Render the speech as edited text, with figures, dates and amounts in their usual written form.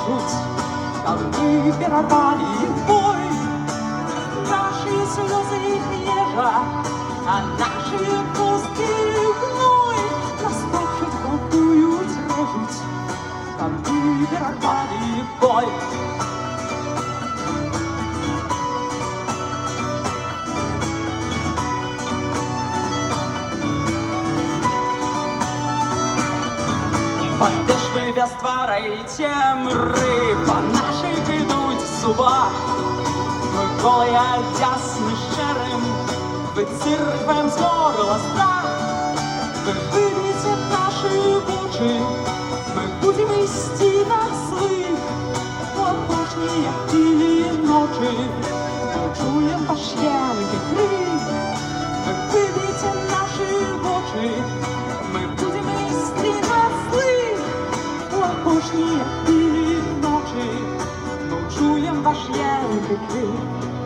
жуть, там мы перорвали бой. Наши слезы их ежа, а наши пустки гной. Нас топчут, голдуют, режут, там мы перорвали бой. Подешвив'яства рейте мри, по наших ідуть зубах. Ми коли ясни щерим, ви цирквем з горла страх. Ви вивіться наші очі, ми будемо і стінах злих. Порожні, як тілі ночі, ми чуєм ваш янки крик. Ви вивіться наші очі, ми будемо і стінах злих. Порожні, як тілі ночі, ми чуєм ваш янки крик.